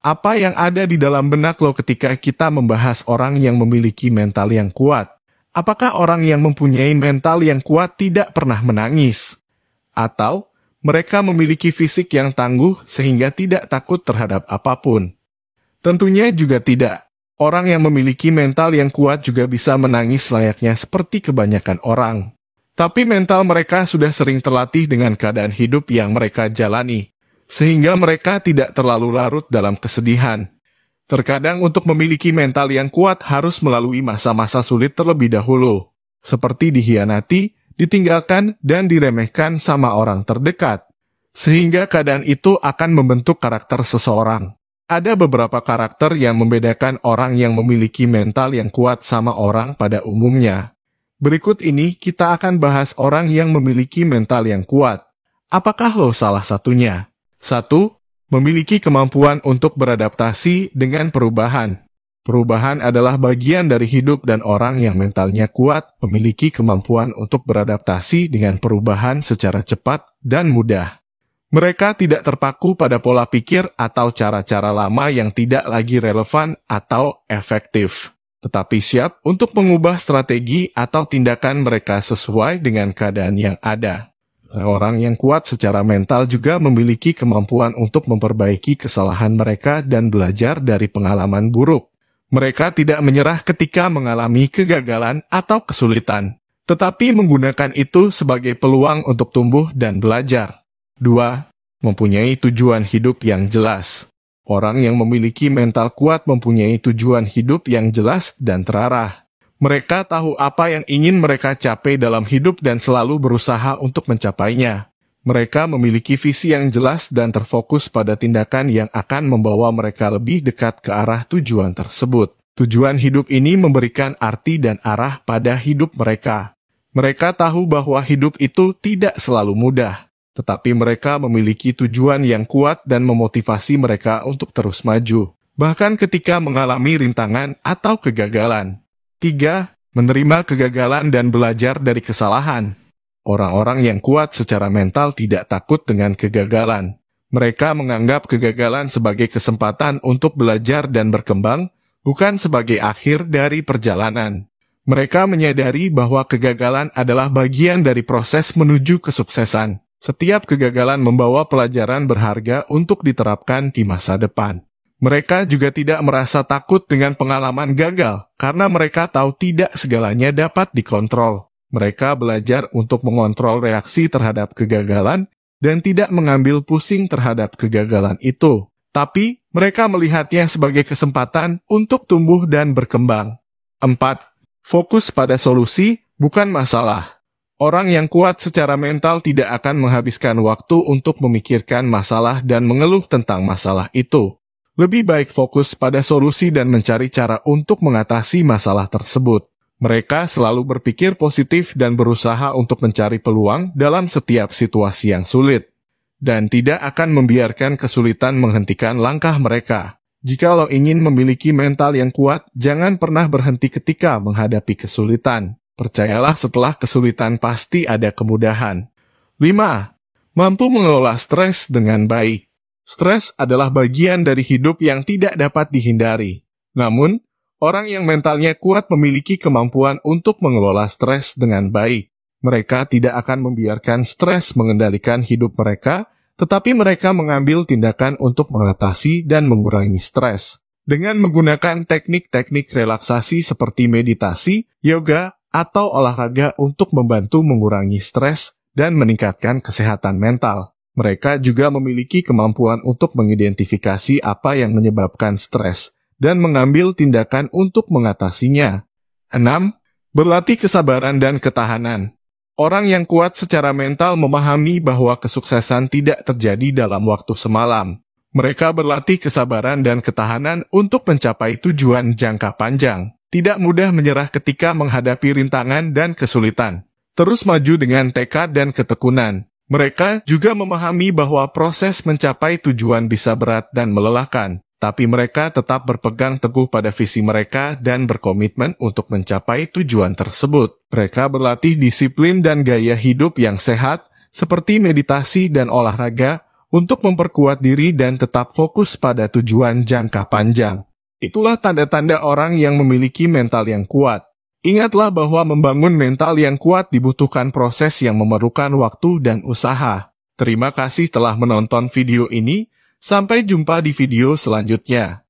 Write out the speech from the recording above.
Apa yang ada di dalam benak lo ketika kita membahas orang yang memiliki mental yang kuat? Apakah orang yang mempunyai mental yang kuat tidak pernah menangis? Atau mereka memiliki fisik yang tangguh sehingga tidak takut terhadap apapun? Tentunya juga tidak. Orang yang memiliki mental yang kuat juga bisa menangis layaknya seperti kebanyakan orang. Tapi mental mereka sudah sering terlatih dengan keadaan hidup yang mereka jalani, sehingga mereka tidak terlalu larut dalam kesedihan. Terkadang untuk memiliki mental yang kuat harus melalui masa-masa sulit terlebih dahulu, seperti dikhianati, ditinggalkan, dan diremehkan sama orang terdekat. Sehingga keadaan itu akan membentuk karakter seseorang. Ada beberapa karakter yang membedakan orang yang memiliki mental yang kuat sama orang pada umumnya. Berikut ini kita akan bahas orang yang memiliki mental yang kuat. Apakah lo salah satunya? 1. Memiliki kemampuan untuk beradaptasi dengan perubahan. Perubahan adalah bagian dari hidup dan orang yang mentalnya kuat memiliki kemampuan untuk beradaptasi dengan perubahan secara cepat dan mudah. Mereka tidak terpaku pada pola pikir atau cara-cara lama yang tidak lagi relevan atau efektif, tetapi siap untuk mengubah strategi atau tindakan mereka sesuai dengan keadaan yang ada. Orang yang kuat secara mental juga memiliki kemampuan untuk memperbaiki kesalahan mereka dan belajar dari pengalaman buruk. Mereka tidak menyerah ketika mengalami kegagalan atau kesulitan, tetapi menggunakan itu sebagai peluang untuk tumbuh dan belajar. 2. Mempunyai tujuan hidup yang jelas. Orang yang memiliki mental kuat mempunyai tujuan hidup yang jelas dan terarah. Mereka tahu apa yang ingin mereka capai dalam hidup dan selalu berusaha untuk mencapainya. Mereka memiliki visi yang jelas dan terfokus pada tindakan yang akan membawa mereka lebih dekat ke arah tujuan tersebut. Tujuan hidup ini memberikan arti dan arah pada hidup mereka. Mereka tahu bahwa hidup itu tidak selalu mudah, tetapi mereka memiliki tujuan yang kuat dan memotivasi mereka untuk terus maju, bahkan ketika mengalami rintangan atau kegagalan. 3. Menerima kegagalan dan belajar dari kesalahan. Orang-orang yang kuat secara mental tidak takut dengan kegagalan. Mereka menganggap kegagalan sebagai kesempatan untuk belajar dan berkembang, bukan sebagai akhir dari perjalanan. Mereka menyadari bahwa kegagalan adalah bagian dari proses menuju kesuksesan. Setiap kegagalan membawa pelajaran berharga untuk diterapkan di masa depan. Mereka juga tidak merasa takut dengan pengalaman gagal, karena mereka tahu tidak segalanya dapat dikontrol. Mereka belajar untuk mengontrol reaksi terhadap kegagalan dan tidak mengambil pusing terhadap kegagalan itu. Tapi, mereka melihatnya sebagai kesempatan untuk tumbuh dan berkembang. 4. Fokus pada solusi, bukan masalah. Orang yang kuat secara mental tidak akan menghabiskan waktu untuk memikirkan masalah dan mengeluh tentang masalah itu. Lebih baik fokus pada solusi dan mencari cara untuk mengatasi masalah tersebut. Mereka selalu berpikir positif dan berusaha untuk mencari peluang dalam setiap situasi yang sulit, dan tidak akan membiarkan kesulitan menghentikan langkah mereka. Jika lo ingin memiliki mental yang kuat, jangan pernah berhenti ketika menghadapi kesulitan. Percayalah, setelah kesulitan pasti ada kemudahan. 5. Mampu mengelola stres dengan baik. Stres adalah bagian dari hidup yang tidak dapat dihindari. Namun, orang yang mentalnya kuat memiliki kemampuan untuk mengelola stres dengan baik. Mereka tidak akan membiarkan stres mengendalikan hidup mereka, tetapi mereka mengambil tindakan untuk mengatasi dan mengurangi stres. Dengan menggunakan teknik-teknik relaksasi seperti meditasi, yoga, atau olahraga untuk membantu mengurangi stres dan meningkatkan kesehatan mental. Mereka juga memiliki kemampuan untuk mengidentifikasi apa yang menyebabkan stres dan mengambil tindakan untuk mengatasinya. 6. Berlatih kesabaran dan ketahanan. Orang yang kuat secara mental memahami bahwa kesuksesan tidak terjadi dalam waktu semalam. Mereka berlatih kesabaran dan ketahanan untuk mencapai tujuan jangka panjang. Tidak mudah menyerah ketika menghadapi rintangan dan kesulitan. Terus maju dengan tekad dan ketekunan. Mereka juga memahami bahwa proses mencapai tujuan bisa berat dan melelahkan, tapi mereka tetap berpegang teguh pada visi mereka dan berkomitmen untuk mencapai tujuan tersebut. Mereka berlatih disiplin dan gaya hidup yang sehat, seperti meditasi dan olahraga, untuk memperkuat diri dan tetap fokus pada tujuan jangka panjang. Itulah tanda-tanda orang yang memiliki mental yang kuat. Ingatlah bahwa membangun mental yang kuat dibutuhkan proses yang memerlukan waktu dan usaha. Terima kasih telah menonton video ini. Sampai jumpa di video selanjutnya.